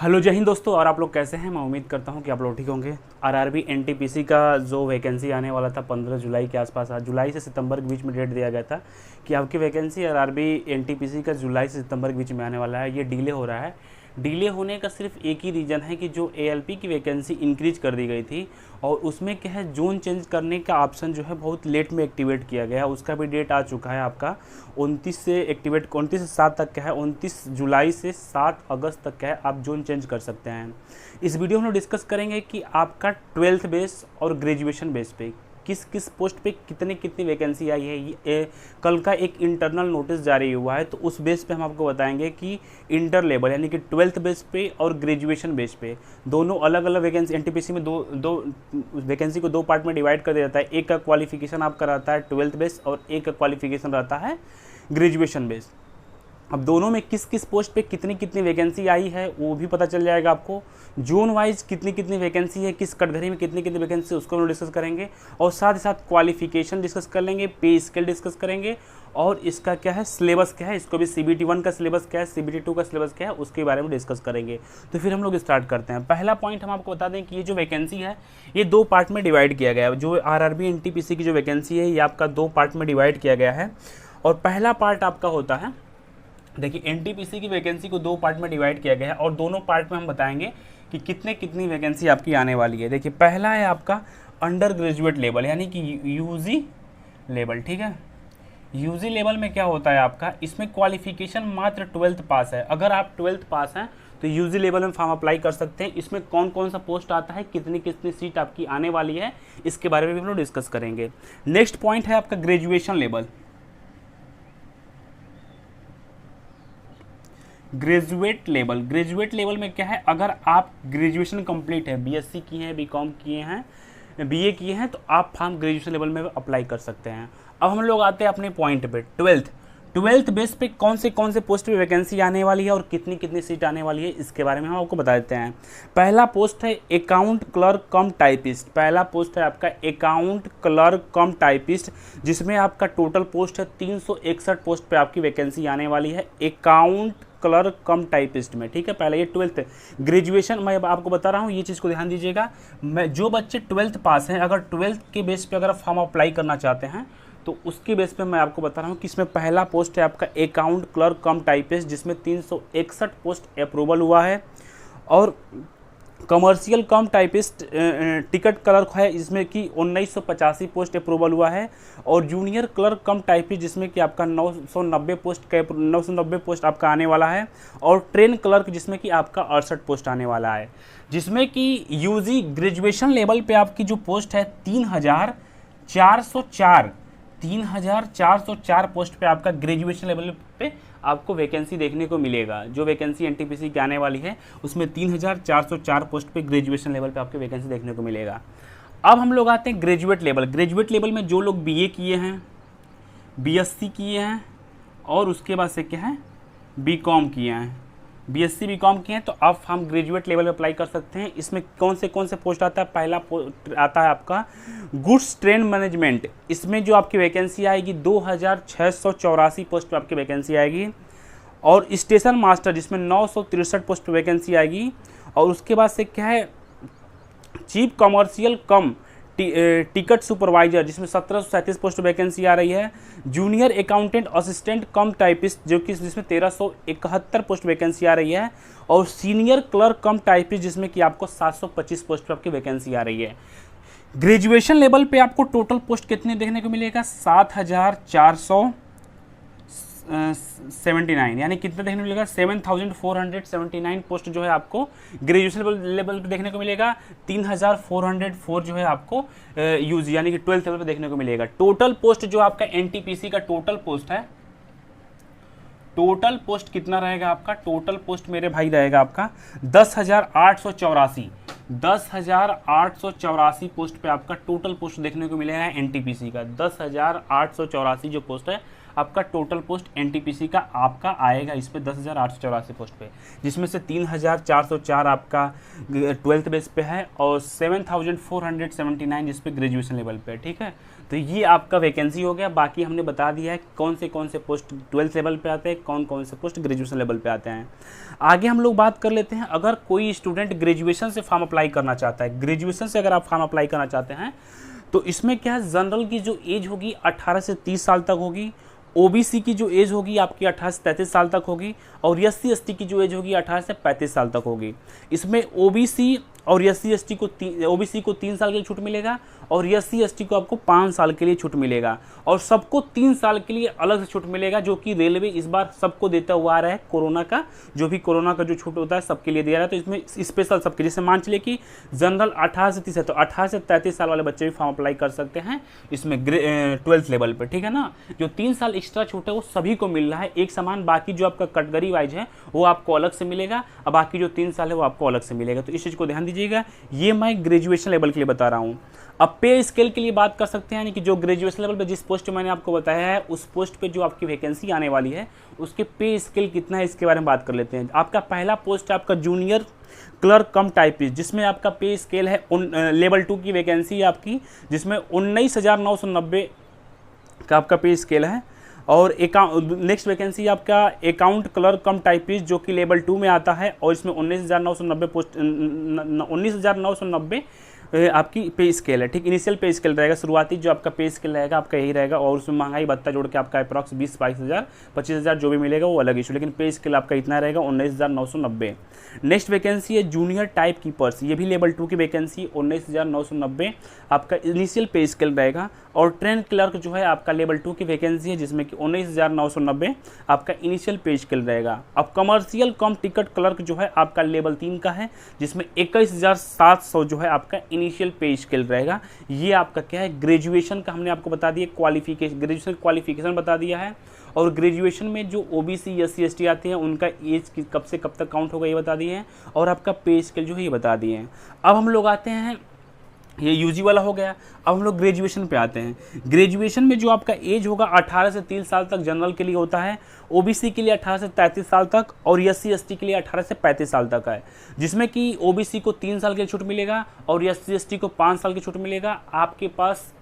Hello जय हिंद दोस्तों। और आप लोग कैसे हैं? मैं उम्मीद करता हूं कि आप लोग ठीक होंगे। आरआरबी एनटीपीसी का जो वैकेंसी आने वाला था 15 जुलाई के आसपास, जुलाई से सितंबर के बीच में डेट दिया गया था कि आपकी वैकेंसी आरआरबी एनटीपीसी का जुलाई से सितंबर के बीच में आने वाला है। ये डिले हो रहा है। डिले होने का सिर्फ एक ही रीज़न है कि जो एएलपी की वैकेंसी इंक्रीज कर दी गई थी और उसमें क्या है, जोन चेंज करने का ऑप्शन जो है बहुत लेट में एक्टिवेट किया गया। उसका भी डेट आ चुका है आपका 29 से एक्टिवेट, 29 से 7 तक का है, 29 जुलाई से 7 अगस्त तक का है। आप जोन चेंज कर सकते हैं। इस वीडियो में हम डिस्कस करेंगे कि आपका 12th बेस और ग्रेजुएशन बेस पे किस किस पोस्ट पे कितनी कितनी वैकेंसी आई है। ये कल का एक इंटरनल नोटिस जारी हुआ है, तो उस बेस पे हम आपको बताएंगे कि इंटर लेवल यानी कि 12th बेस पे और ग्रेजुएशन बेस पे दोनों अलग अलग वैकेंसी। एनटीपीसी में दो वैकेंसी को दो पार्ट में डिवाइड कर दिया जाता है। एक का क्वालिफिकेशन आपका रहता है 12th बेस और एक का क्वालिफिकेशन रहता है ग्रेजुएशन बेस। अब दोनों में किस किस पोस्ट पे कितनी कितनी वैकेंसी आई है वो भी पता चल जाएगा आपको। जोन वाइज कितनी कितनी वैकेंसी है, किस कैटेगरी में कितनी कितनी वैकेंसी, उसको हम डिस्कस करेंगे। और साथ ही साथ क्वालिफिकेशन डिस्कस कर लेंगे, पे स्केल डिस्कस करेंगे, और इसका क्या है सिलेबस क्या है, इसको भी CBT 1 का सिलेबस क्या है, CBT 2 का सिलेबस क्या है, उसके बारे में डिस्कस करेंगे। तो फिर हम लोग स्टार्ट करते हैं। पहला पॉइंट हम आपको बता दें कि ये जो वैकेंसी है ये दो पार्ट में डिवाइड किया गया है। जो आरआरबी एनटीपीसी की जो वैकेंसी है ये आपका दो पार्ट में डिवाइड किया गया है। और पहला पार्ट आपका होता है, देखिए एनटीपीसी की वैकेंसी को दो पार्ट में डिवाइड किया गया है और दोनों पार्ट में हम बताएंगे कि कितने कितनी वैकेंसी आपकी आने वाली है। देखिए पहला है आपका अंडर ग्रेजुएट लेवल यानी कि यूजी लेवल। ठीक है, यूजी लेवल में क्या होता है आपका, इसमें क्वालिफिकेशन मात्र 12th पास है। अगर आप 12th पास हैं तो यूजी लेवल में फॉर्म अप्लाई कर सकते हैं। इसमें कौन कौन सा पोस्ट आता है, कितनी कितनी सीट आपकी आने वाली है, इसके बारे में भी हम लोग डिस्कस करेंगे। नेक्स्ट पॉइंट है आपका ग्रेजुएशन लेवल। ग्रेजुएट लेवल में क्या है, अगर आप ग्रेजुएशन कंप्लीट है, बीएससी किए हैं, बीकॉम किए हैं, बीए किए हैं, तो आप फॉर्म ग्रेजुएशन लेवल में अप्लाई कर सकते हैं। अब हम लोग आते हैं अपने पॉइंट पे, 12th बेस पे कौन से पोस्ट पे वैकेंसी आने वाली है और कितनी कितनी सीट आने वाली है, इसके बारे में हम आपको बता देते हैं। पहला पोस्ट है अकाउंट क्लर्क कम टाइपिस्ट। पहला पोस्ट है आपका अकाउंट क्लर्क कम टाइपिस्ट, जिसमें आपका टोटल पोस्ट है 361 पोस्ट पे आपकी वैकेंसी आने वाली है अकाउंट क्लर्क कम टाइपिस्ट में। ठीक है, पहले ये 12th ग्रेजुएशन मैं आपको बता रहा हूँ, ये चीज़ को ध्यान दीजिएगा। मैं जो बच्चे 12th पास हैं, अगर 12th के बेस पे अगर फॉर्म अप्लाई करना चाहते हैं तो उसके बेस पे मैं आपको बता रहा हूँ कि इसमें पहला पोस्ट है आपका अकाउंट क्लर्क कम टाइपिस्ट, जिसमें 361 पोस्ट अप्रूवल हुआ है। और कमर्शियल कम टाइपिस्ट टिकट क्लर्क है, जिसमें कि 1985 पोस्ट अप्रूवल हुआ है। और जूनियर क्लर्क कम टाइपिस्ट, जिसमें कि आपका 990 पोस्ट आपका आने वाला है। और ट्रेन क्लर्क, जिसमें कि आपका 68 पोस्ट आने वाला है। जिसमें कि यूजी ग्रेजुएशन लेवल पे आपकी जो पोस्ट है 3,404 पोस्ट पे आपका ग्रेजुएशन लेवल पे आपको वैकेंसी देखने को मिलेगा। जो वैकेंसी एनटीपीसी की आने वाली है उसमें 3,404 पोस्ट पे ग्रेजुएशन लेवल पे आपको वैकेंसी देखने को मिलेगा। अब हम लोग आते हैं ग्रेजुएट लेवल में जो लोग बीए किए हैं, बीएससी किए हैं और उसके बाद से क्या है बीकॉम किए हैं, बीएससी बीकॉम किए हैं, तो आप हम ग्रेजुएट लेवल में अप्लाई कर सकते हैं। इसमें कौन से पोस्ट आता है, पहला पोस्ट आता है आपका गुड्स ट्रेन मैनेजमेंट। इसमें जो आपकी वैकेंसी आएगी 2,684 पोस्ट पर आपकी वैकेंसी आएगी। और स्टेशन मास्टर, जिसमें 963 पोस्ट पर वैकेंसी आएगी। और उसके बाद से क्या है चीफ कमर्शियल कम टिकट सुपरवाइजर, जिसमें 1737 पोस्ट वैकेंसी आ रही है। जूनियर अकाउंटेंट असिस्टेंट कम टाइपिस्ट, जो कि जिसमें 1371 पोस्ट वैकेंसी आ रही है। और सीनियर क्लर्क कम टाइपिस्ट, जिसमें कि आपको 725 पोस्ट पर आपकी वैकेंसी आ रही है। ग्रेजुएशन लेवल पे आपको टोटल पोस्ट कितने देखने को मिलेगा, 7,479, यानी कितना देखने को मिलेगा 7,479 पोस्ट जो है आपको ग्रेजुएशन लेवल पे देखने को मिलेगा। 3,404 जो है आपको यूजी यानी कि 12th लेवल पे देखने को मिलेगा। टोटल पोस्ट जो आपका एनटीपीसी का टोटल पोस्ट है, टोटल पोस्ट कितना रहेगा आपका, टोटल पोस्ट मेरे भाई रहेगा आपका 10,884 पोस्ट पे आपका टोटल पोस्ट देखने को मिलेगा एनटीपीसी का। 10,884 जो पोस्ट है आपका टोटल पोस्ट एनटीपीसी का आपका आएगा इस पे 10,884 पोस्ट पे, जिसमें से 3,404 आपका 12th बेस पे है और 7,479 जिस पे ग्रेजुएशन लेवल पे। ठीक है, तो ये आपका वैकेंसी हो गया। बाकी हमने बता दिया है कौन से पोस्ट 12th लेवल पे आते हैं, कौन से पोस्ट ग्रेजुएशन लेवल पे आते हैं। आगे हम लोग बात कर लेते हैं, अगर कोई स्टूडेंट ग्रेजुएशन से फॉर्म अप्लाई करना चाहता है, ग्रेजुएशन से अगर आप फॉर्म अप्लाई करना चाहते हैं तो इसमें क्या है, जनरल की जो एज होगी 18 से 30 साल तक होगी, ओबीसी की जो एज होगी आपकी 18 से 33 साल तक होगी, और एससी एसटी की जो एज होगी 18 से 35 साल तक होगी। इसमें ओबीसी और एससी एसटी को ओबीसी को 3 साल के लिए छूट मिलेगा, और एससी एसटी को आपको 5 साल के लिए छूट मिलेगा, और सबको 3 साल के लिए अलग से छूट मिलेगा, जो कि रेलवे इस बार सबको देता हुआ आ रहा है। कोरोना का जो छूट होता है सबके लिए दिया रहा है, तो इसमें स्पेशल सबके, जैसे मान चलिए कि जनरल 18 से 30 है तो 18 से 33 साल वाले बच्चे भी फॉर्म अप्लाई कर सकते हैं इसमें 12th लेवल पर, ठीक है ना। जो 3 साल एक्स्ट्रा छूट है वो सभी को मिल रहा है एक समान। बाकी जो आपका कैटेगरी वाइज है वो आपको अलग से मिलेगा, और बाकी जो 3 साल है वो आपको अलग से मिलेगा। तो इस चीज़ को ध्यान दीजिएगा, ये मैं ग्रेजुएशन लेवल के लिए बता रहा हूँ। अब पे स्केल के लिए बात कर सकते हैं, यानी कि जो ग्रेजुएशन लेवल पे जिस पोस्ट मैंने आपको बताया है उस पोस्ट पे जो आपकी वैकेंसी आने वाली है उसके पे स्केल कितना है इसके बारे में बात कर लेते हैं। आपका पहला पोस्ट है आपका जूनियर क्लर्क कम टाइपिस्ट, जिसमें आपका पे स्केल है लेवल 2 की वैकेंसी है आपकी, जिसमें 19,990 का आपका पे स्केल है। और नेक्स्ट वैकेंसी आपका अकाउंट क्लर्क कम टाइपिस्ट जो कि लेवल 2 में आता है, और इसमें 19,990 पोस्ट 19,990 आपकी पे स्केल है, ठीक। इनिशियल पे स्केल रहेगा, शुरुआती जो आपका पे स्केल रहेगा आपका यही रहेगा, और उसमें महंगाई भत्ता जोड़ के आपका अप्रॉक्स 20-22,000 25,000 जो भी मिलेगा वो अलग इशू, लेकिन पे स्केल आपका इतना रहेगा 19,990। नेक्स्ट वैकेंसी है जूनियर टाइप कीपर्स, ये भी लेवल 2 की वैकेंसी 19,990 आपका इनिशियल पे स्केल रहेगा। और ट्रेन क्लर्क जो है आपका लेवल 2 की वैकेंसी है, जिसमें कि 19,990 आपका इनिशियल पे स्केल रहेगा। अब कमर्शियल कम टिकट क्लर्क जो है आपका लेवल 3 का है, जिसमें 21,700 जो है आपका इनिशियल पे स्केल रहेगा। ये आपका क्या है, ग्रेजुएशन का हमने आपको बता दिया, क्वालिफिकेशन ग्रेजुएशन क्वालिफिकेशन बता दिया है। और ग्रेजुएशन में जो ओबीसी एससी एसटी आते हैं उनका एज कब से कब तक काउंट होगा ये बता दिए हैं, और आपका पे स्केल जो है ये बता दिए हैं। अब हम लोग आते हैं, ये यूजी वाला हो गया, अब हम लोग ग्रेजुएशन पे आते हैं। ग्रेजुएशन में जो आपका एज होगा 18 से 3 साल तक जनरल के लिए होता है, ओबीसी के लिए 18 से 33 साल तक, और एससी एसटी के लिए 18 से 35 साल तक है, जिसमें कि ओबीसी को 3 साल की छूट मिलेगा और एससी एसटी को 5 साल की छूट मिलेगा। आपके पास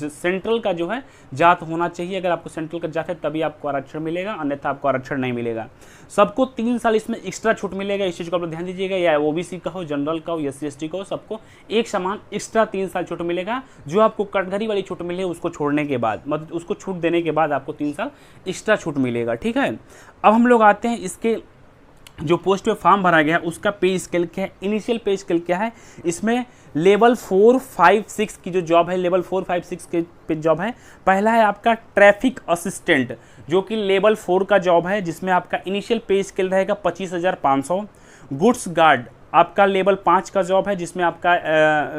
सेंट्रल का जो है जात होना चाहिए, अगर आपको सेंट्रल का जात है तभी आपको आरक्षण मिलेगा, अन्यथा आपको आरक्षण नहीं मिलेगा। सबको 3 साल इसमें एक्स्ट्रा छूट मिलेगा, इस चीज़ को आप ध्यान दीजिएगा, या ओबीसी का हो, जनरल का हो, एससी एसटी का हो, सबको एक समान एक्स्ट्रा 3 साल छूट मिलेगा। जो आपको कैटेगरी वाली छूट मिले उसको छोड़ने के बाद, मतलब उसको छूट देने के बाद आपको 3 साल एक्स्ट्रा छूट मिलेगा, ठीक है। अब हम लोग आते हैं इसके जो पोस्ट पे फॉर्म भरा गया है उसका पे स्केल क्या है, इनिशियल पे स्केल क्या है। इसमें लेवल 4, 5, 6 की जो जॉब है, लेवल 4, 5, 6 के पे जॉब है। पहला है आपका ट्रैफिक असिस्टेंट जो कि लेवल 4 का जॉब है, जिसमें आपका इनिशियल पे स्केल रहेगा 25,500। गुड्स गार्ड आपका लेवल 5 का जॉब है, जिसमें आपका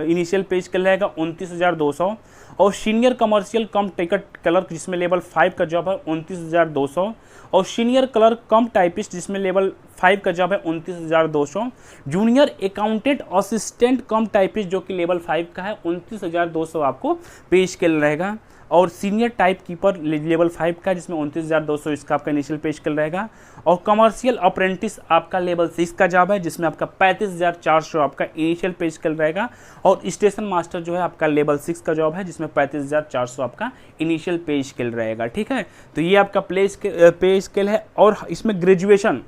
इनिशियल पे स्केल रहेगा 29,200। और सीनियर कमर्शियल कम टिकट क्लर्क जिसमें लेवल 5 का जॉब है 29,200। और सीनियर क्लर्क कम टाइपिस्ट जिसमें लेवल 5 का जॉब है 29,200। जूनियर अकाउंटेंट असिस्टेंट कम टाइपिस्ट जो कि लेवल 5 का है 29,200 आपको पे स्केल रहेगा। और सीनियर टाइप कीपर लेवल 5 का जिसमें 29,200 इसका आपका इनिशियल पे स्केल रहेगा। और कमर्शियल अप्रेंटिस आपका लेवल 6 का जॉब है, जिसमें आपका 35,400 आपका इनिशियल पे स्केल रहेगा। और स्टेशन मास्टर जो है आपका लेवल 6 का जॉब है, जिसमें 35,400 आपका इनिशियल पे स्केल रहेगा, ठीक है। तो ये आपका पे स्केल है। और इसमें ग्रेजुएशन,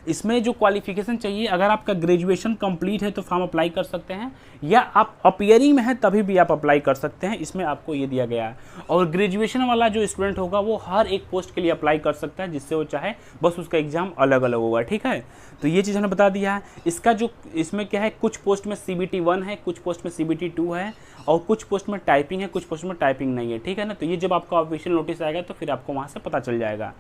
इसमें जो क्वालिफिकेशन चाहिए, अगर आपका ग्रेजुएशन कंप्लीट है तो फॉर्म अप्लाई कर सकते हैं, या आप अपीयरिंग में है तभी भी आप अप्लाई कर सकते हैं, इसमें आपको ये दिया गया है। और ग्रेजुएशन वाला जो स्टूडेंट होगा वो हर एक पोस्ट के लिए अप्लाई कर सकता है, जिससे वो चाहे, बस उसका एग्जाम अलग अलग होगा, ठीक है। तो ये चीज़ हमने बता दिया है। इसका जो इसमें क्या है, कुछ पोस्ट में CBT 1 है, कुछ पोस्ट में CBT 2 है, और कुछ पोस्ट में टाइपिंग है, कुछ पोस्ट में टाइपिंग नहीं है, ठीक है ना। तो ये जब आपका ऑफिशियल नोटिस आएगा तो फिर आपको वहाँ से पता चल जाएगा।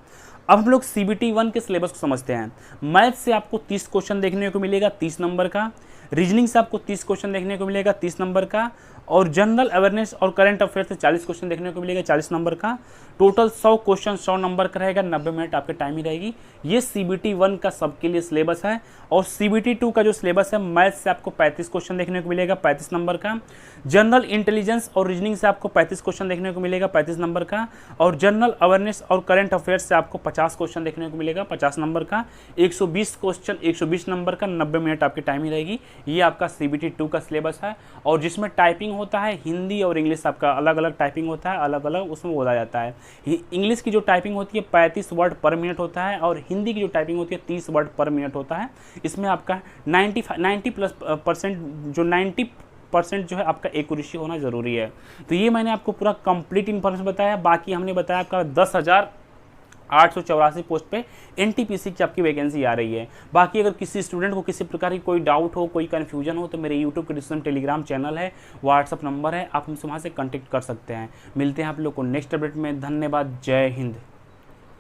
अब हम लोग CBT 1 के सिलेबस को समझते हैं। मैथ से आपको 30 क्वेश्चन देखने को मिलेगा 30 नंबर का, रीजनिंग से आपको 30 क्वेश्चन देखने को मिलेगा 30 नंबर का, और जनरल अवेयरनेस और करंट अफेयर से 40 क्वेश्चन देखने को मिलेगा 40 नंबर का। टोटल 100 क्वेश्चन 100 नंबर का रहेगा, 90 मिनट आपके टाइम ही रहेगी। ये CBT 1 का सबके लिए सिलेबस है। और CBT 2 का जो सिलेबस है, मैथ से आपको 35 क्वेश्चन देखने को मिलेगा 35 नंबर का, जनरल इंटेलिजेंस और रीजनिंग से आपको 35 क्वेश्चन देखने को मिलेगा 35 नंबर का, और जनरल अवेयरनेस और करंट अफेयर्स से आपको 50 क्वेश्चन देखने को मिलेगा 50 नंबर का। 120 क्वेश्चन 120 नंबर का, 90 मिनट आपकी टाइम ही रहेगी। ये आपका CBT 2 का सिलेबस है, और जिसमें टाइपिंग होता है हिंदी और इंग्लिश आपका अलग अलग टाइपिंग होता है, अलग अलग उसमें बोला जाता है। इंग्लिश की जो टाइपिंग होती है 35 वर्ड पर मिनट होता है, और हिंदी की जो टाइपिंग होती है 30 वर्ड पर मिनट होता है। इसमें आपका 90% जो 90% जो है आपका एक्यूरेसी होना ज़रूरी है। तो ये मैंने आपको पूरा कंप्लीट इन्फॉर्मेशन बताया। बाकी हमने बताया आपका 10,884 पोस्ट पे NTPC की आपकी वैकेंसी आ रही है। बाकी अगर किसी स्टूडेंट को किसी प्रकार की कोई डाउट हो, कोई कन्फ्यूजन हो, तो मेरे यूट्यूब के डिस्क्रिप्शन टेलीग्राम चैनल है, व्हाट्सअप नंबर है, आप हमसे वहाँ से कॉन्टेक्ट कर सकते हैं। मिलते हैं आप लोग को नेक्स्ट अपडेट में। धन्यवाद। जय हिंद।